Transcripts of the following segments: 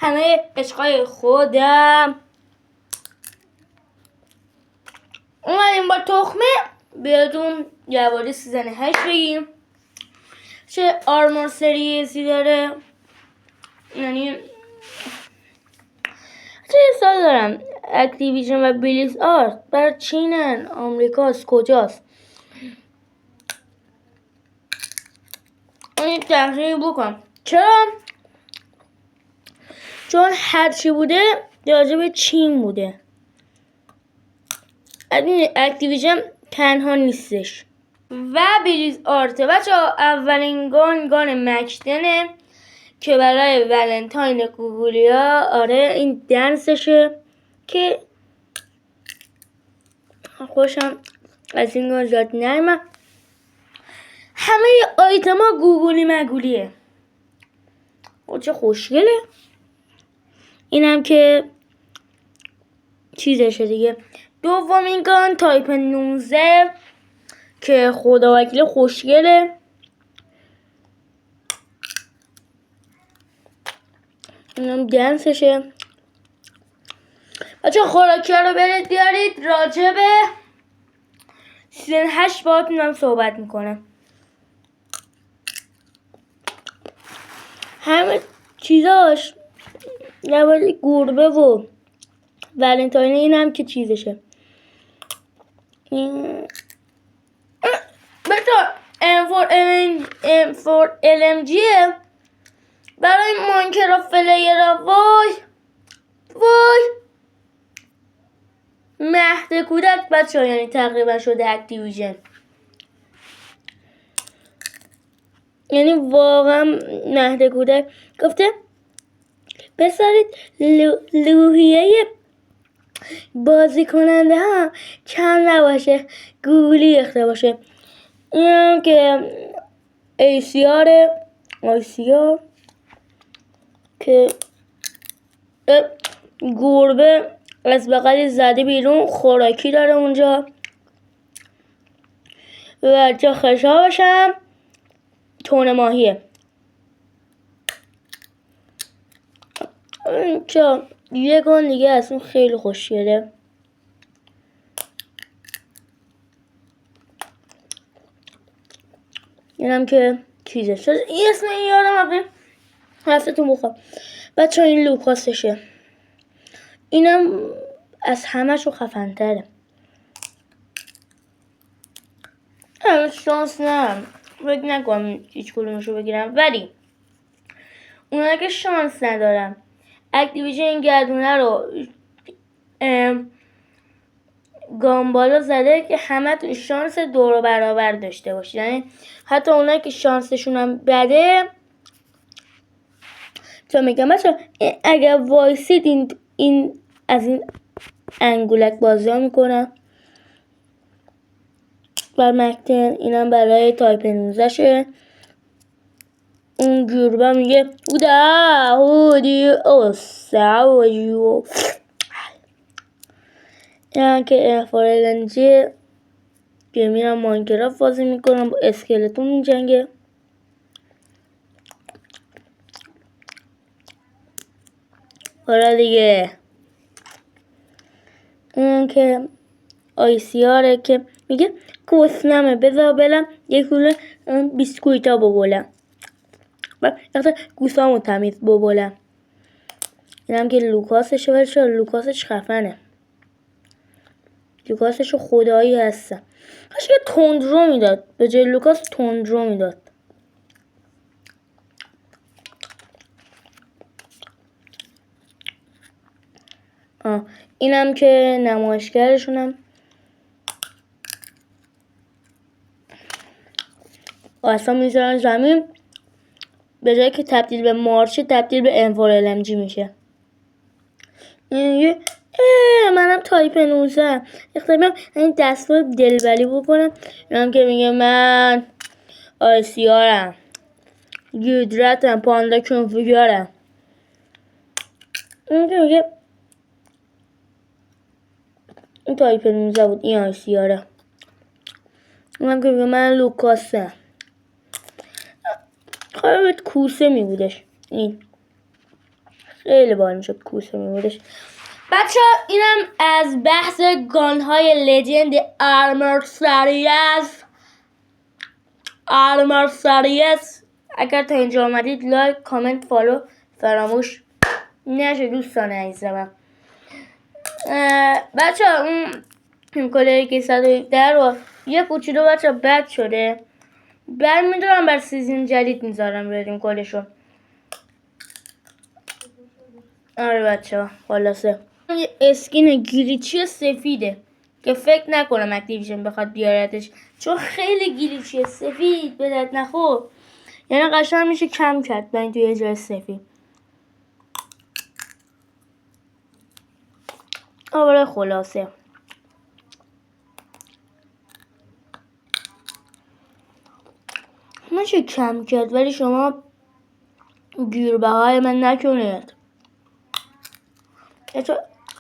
همه عشقای خودم اومدیم با تخمه بهتون درباره سیزن 8 بگیم چه آرمور سریزی داره. یعنی چه سال دارم اکتیویژن و بلیز آرت بر چینن، آمریکاست، کجاست؟ این تحقیق بکنم چرا؟ چون هرچی بوده راجع به چین بوده. اکتیویژن تنها نیستش و بلیز آرته. بچه اولین گان مکدنه که برای ولنتاین گوگولیا. آره این دنسشه که خوشم از این گان زیاد نرمه. همه آیتما گوگولی مگولیه و چه خوشگله. اینم که چیزشه دیگه. دومین گان تایپ 19 که خدا وکیل خوشگله. اینم دنسشه. بچه خوراکی رو برید بیارید. راجبه سیزن 8 باهاتون صحبت میکنم. همه چیزاش نباید گربه و ولنتاین اینم که چیزشه. بچه M4 LMGه برای ماینکرافت پلیرها. وای مهد کودک بچه ها، یعنی تقریبا شده اکتیویژن. یعنی واقعا مهد کودک گفته بذارید لوحیه بازی کننده ها کم نباشه، گوگلی ریخته باشه. این که ACR که گربه از بغل زده بیرون، خوراکی داره اونجا و چه خشابش هم تون ماهیه. چه یه گان دیگه از اون خیلی خوشگله. اینم که چیزه شد. این اسم این یادم هفتتون بخواب. بچه این لوکاسشه. اینم از همه‌شو خفن‌تره. شانس ندارم، فکر نکنم هیچ کدومشو بگیرم، ولی اونایی که شانس ندارم اکتیویژن این گردونه رو گامبالا زده که همه تو شانس دور برابر داشته باشید. یعنی حتی اونایی که شانسشون هم بده تا میگم مثلا اگر وایسید این از این انگولک بازی ها میکنم بر مکتن. اینم برای تایپ 19 شه. اون گربه میگه هودی اوساویو. این که فارلنجی که میرم ماینکرافت بازی میکنم با اسکلتون میجنگه. آره دیگه. این که آیسیاره که میگه گسنمه بذار برم یک کلو بیسکویتا ببولم و وقتا گوسامو تمیز ببولم. اینم که لوکاسشه. ولی چرا لوکاسش خفنه. لوکاسش خدایی هستم. کاش که تندرو میداد به جای لوکاس تندرو میداد. اینم که نمایشگرشونم. اصلا میذارن زمین، به جایی که تبدیل به مارچه تبدیل به M4 LMG میشه. منم تایپ 19 اختیارم این دستور دلبری بکنم. اینم که میگه من آیسیارم، گیدرتم، پاندا کنفیگارم. این که میگه این تایپ 19 بود، این آیسیاره. اینم که میگه من لوکاسم. خواهی کوسه میبودش این. خیلی باحال میشد کوسه میبودش. بچه اینم از بحث گانهای لجند آرمر سریس. اگر تا اینجا آمدید لایک، کامنت، فالو فراموش نشه دوستان عزیزم. بچه اون کلهی که 117 رو یه کوچولو بچه بد شده، میدونم بر سیزن جدید میذارم بریم کلشو. آره بچه خلاصه یه اسکین گلیچی سفیده که فکر نکنم اکتیویژن بخواد بیارتش، چون خیلی گلیچی سفید به درد نخور. یعنی قشنگ میشه کم کرد با این توی جای سفید. آره خلاصه میشه کم کرد، ولی شما گیربهای من نکنید.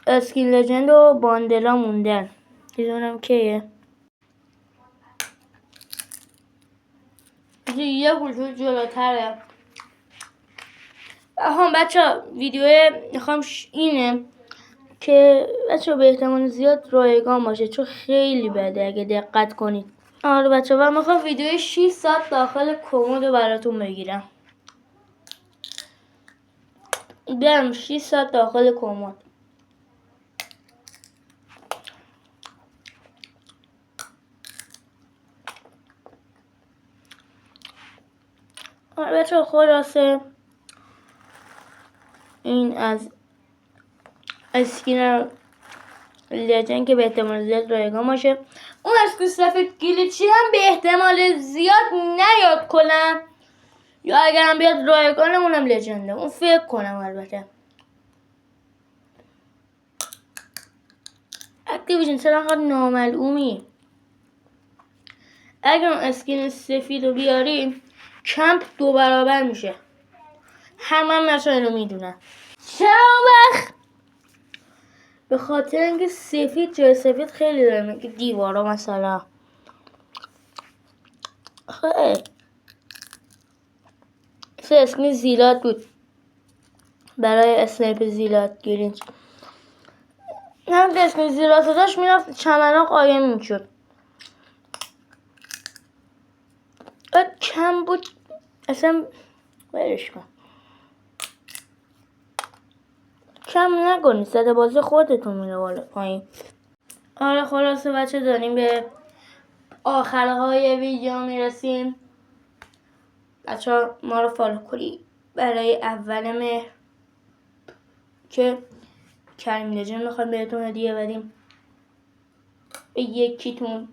اسکین لجند و باندلا موندن دیدونم کیه. یه وجود جلوتره. بچه ویدیو میخوام اینه که بچه به احتمال زیاد رایگان باشه، چون خیلی بده اگه دقت کنید. آره بچه و میخوام ویدیو 6 ساعت داخل کمد براتون بگیرم. برم 6 ساعت داخل کمد. آره بچه خلاصه این از اسکین لجند که به احتمال زیاد رایگان باشه. اون اسکین سفید گلیچی هم به احتمال زیاد نیاد کنم، یا اگرم بیاد رایگان اونم لجنده، اون فکر کنم. البته اکتیویژن چرا انقدر ناملعومی؟ اگر اسکین سفید رو بیاری کمپ 2 برابر میشه. همه بچه اینو میدونن. چرا وقت؟ به خاطر اینکه سفید جای سفید خیلی داره که دیوارا مثلا خیلی اسکین زیلات بود برای اسنیپ زیلات گرینج. هم که اسکین زیلات رو داشت میرفت چمنها قایم میشد. کم بود اصلا برش کن، کم نکنید، زده بازی خودتون میره بالا پایین. آره خلاصه بچه داریم به آخرهای ویدیو میرسیم. بچه ما رو فالو کنید برای اول مهر که کریم لجند میخوایم بهتون هدیه بدیم به یکیتون.